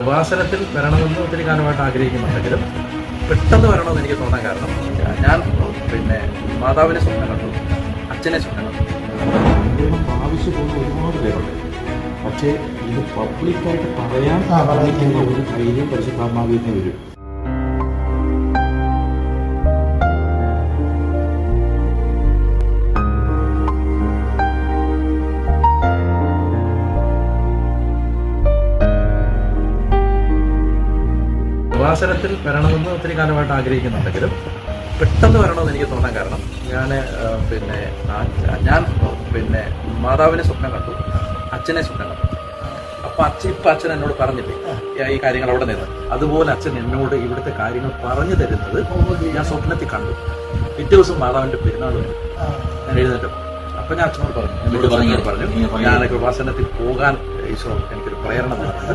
ഉപാസനത്തിൽ വരണമെന്ന് ഒത്തിരി കാലമായിട്ട് ആഗ്രഹിക്കുന്നുണ്ടെങ്കിലും പെട്ടെന്ന് വരണമെന്ന് എനിക്ക് തോന്നാൻ കാരണം ഞാൻ മാതാവിനെ സ്വപ്നം കണ്ടു, അച്ഛനെ സ്വപ്നം കണ്ടു. ആവശ്യം പോകുന്ന ഒരുപാട് പേരുണ്ട്. പക്ഷേ ഇത് പബ്ലിക്കായിട്ട് പറയാൻ പറഞ്ഞിരിക്കുന്ന ഒരു ധൈര്യം പരിശുദ്ധാത്മാവിൽ നിന്ന് വരും. ഉപാസനത്തിൽ വരണമെന്ന് ഒത്തിരി കാലമായിട്ട് ആഗ്രഹിക്കുന്നുണ്ടെങ്കിലും പെട്ടെന്ന് വരണമെന്ന് എനിക്ക് തോന്നാൻ കാരണം ഞാൻ മാതാവിനെ സ്വപ്നം കണ്ടു, അച്ഛനെ സ്വപ്നം കണ്ടു. അപ്പം അച്ഛൻ എന്നോട് പറഞ്ഞില്ലേ ഈ കാര്യങ്ങൾ അവിടെ നിന്ന്, അതുപോലെ അച്ഛൻ എന്നോട് ഇവിടുത്തെ കാര്യങ്ങൾ പറഞ്ഞു തരുന്നത് ഞാൻ സ്വപ്നത്തിൽ കണ്ടു. പിറ്റേ ദിവസം മാതാവിന്റെ പെരുന്നാൾ വരും, ഞാൻ എഴുന്നേറ്റു. അപ്പം ഞാൻ അച്ഛനോട് പറഞ്ഞു ഞാനൊക്കെ ഉപാസനത്തിൽ പോകാൻ ഈശോ എനിക്കൊരു പ്രേരണ തന്നിട്ടുണ്ട്,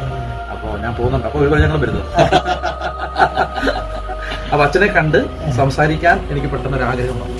അപ്പോൾ ഞാൻ പോകുന്നുണ്ട്. അപ്പോൾ ഒരു ഞങ്ങൾ വരുന്നത് അപ്പൊ അച്ഛനെ കണ്ട് സംസാരിക്കാൻ എനിക്ക് പെട്ടെന്നൊരു ആഗ്രഹം വന്നു.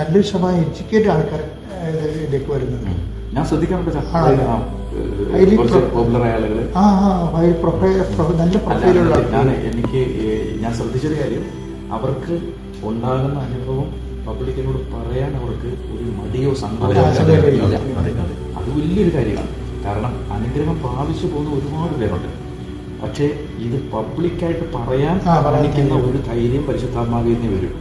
നല്ലൊരു ശതമാനം എഡ്യൂക്കേറ്റഡ് ആൾക്കാർ ഇതിലേക്ക് വരുന്നത് ഞാൻ ശ്രദ്ധിക്കാറുണ്ട്. നല്ല പ്രൊഫൈലുള്ള ഞാൻ ശ്രദ്ധിച്ചൊരു കാര്യം, അവർക്ക് ഉണ്ടാകുന്ന അനുഭവം പബ്ലിക്കിനോട് പറയാൻ അവർക്ക് ഒരു മടിയോ സങ്കടമോ അത് വലിയൊരു കാര്യമാണ്. കാരണം അനുഗ്രഹം പ്രാപിച്ചു പോകുന്ന ഒരുപാട് പേരുണ്ട്. പക്ഷേ ഇത് പബ്ലിക്കായിട്ട് പറയാൻ പറഞ്ഞിരിക്കുന്ന ഒരു ധൈര്യം പരിശുദ്ധാത്മാവിൽ നിന്ന് വരും.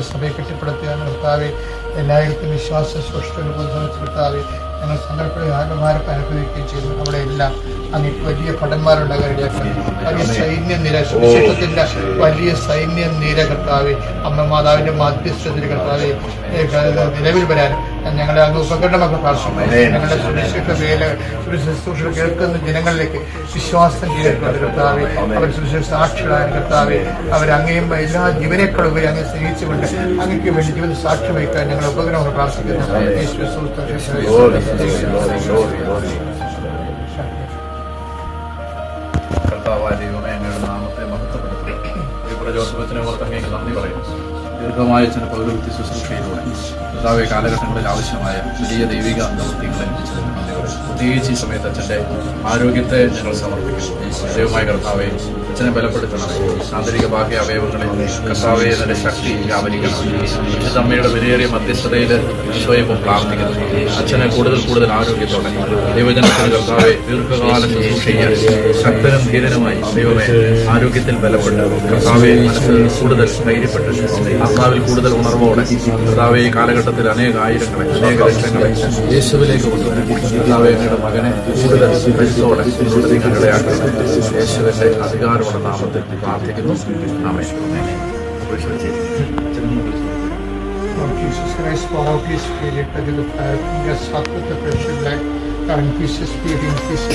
സഭയെ കെട്ടിപ്പടുത്തുകയാണ് കർത്താവെ. എല്ലായിടത്തും വിശ്വാസ സൂക്ഷ്മ കർത്താവെ ഞങ്ങൾ സങ്കല്പയുടെ ആത്മഭാരം അനുഭവിക്കുകയും ചെയ്തു. അവിടെ എല്ലാം അങ്ങേക്ക് വലിയ ഭടന്മാരുണ്ടാകാൻ വലിയ സൈന്യനിര, സുവിശേഷത്തിന്റെ വലിയ സൈന്യനിര കർത്താവെ, അമ്മ മാതാവിന്റെ മധ്യസ്ഥതയിൽ കർത്താവെ നിലവിൽ വരാനും ഞങ്ങളെ അങ്ങ് ഉപകരണമൊക്കെ പ്രാർത്ഥിക്കുന്നു. ഞങ്ങളുടെ സുരക്ഷിത വേല ശുശ്രൂഷ കേൾക്കുന്ന ജനങ്ങളിലേക്ക് വിശ്വാസം ചെയ്തിട്ടുണ്ട് കർത്താവെ. അവർ സുരക്ഷിത സാക്ഷികളായ കർത്താവെ, അവരങ്ങയും എല്ലാ ജീവനേക്കാളും ഉപരി അങ്ങ് സ്നേഹിച്ചുകൊണ്ട് അങ്ങക്ക് വേണ്ടി ജീവിത സാക്ഷി വഹിക്കാൻ ഞങ്ങൾ ഉപകരണമൊക്കെ പ്രാർത്ഥിക്കുന്നു. കർത്താവായ ദൈവമേ, അങ്ങയുടെ നാമത്തെ മഹത്വപ്പെടുത്തുക. ഈ പ്രചോദനത്തിനെ ഓർത്ത് അങ്ങേക്ക് നന്ദി പറയുന്നു. ദീർഘമായ ചില പൗരവൃത്തി ശുശ്രൂഷയിലൂടെ കർത്താവെ കാലഘട്ടങ്ങളിൽ ആവശ്യമായ വലിയ ദൈവിക ദൗത്യങ്ങളെ ലഭിച്ചതിന് നന്ദി പറയുന്നു. പ്രത്യേകിച്ച് ഈ സമയത്ത് അച്ഛൻ്റെ ആരോഗ്യത്തെ ഞങ്ങൾ സമർപ്പിക്കുന്നു. ദൈവമായ കർത്താവെ, അച്ഛനെ ബലപ്പെടുത്തണമേ. ആന്തരിക ബാഹ്യ അവയവങ്ങളിൽ കർത്താവെ അതിൻ്റെ ശക്തി വ്യാപരിക്കണമേ. അമ്മയുടെ വിലയേറിയ മധ്യസ്ഥതയിൽ ഈശോയെ ഇപ്പോൾ പ്രാർത്ഥിക്കുന്നു. അച്ഛനെ കൂടുതൽ ആരോഗ്യത്തോടെ ദൈവജനത്തിന് കർത്താവെ ദീർഘകാല ശുശ്രൂഷയ്ക്ക് ശക്തനും ധീരനുമായി ദൈവമേ ആരോഗ്യത്തിൽ ബലപ്പെട്ട് കർത്താവെ മനസ്സിൽ കൂടുതൽ ധൈര്യപ്പെട്ട് ആത്മാവിൽ കൂടുതൽ ഉണർവോടെ കർത്താവെ ഈ കാലഘട്ടത്തിൽ അനേക ലക്ഷങ്ങളെ യേശുവിലേക്ക് കൊണ്ടുവരാൻ കർത്താവെ അങ്ങയുടെ മകനെ കൂടുതൽ പരിശോധന മുന്നോട്ട് നീക്കാനിടയാക്കണം. യേശുവിന്റെ അധികാരമുള്ള നാമത്തിൽ പ്രാർത്ഥിക്കുന്നു. ആമേൻ. Lord Jesus Christ, pour out His Spirit that will fire fingers up with the precious light, and peace, Spirit, in peace,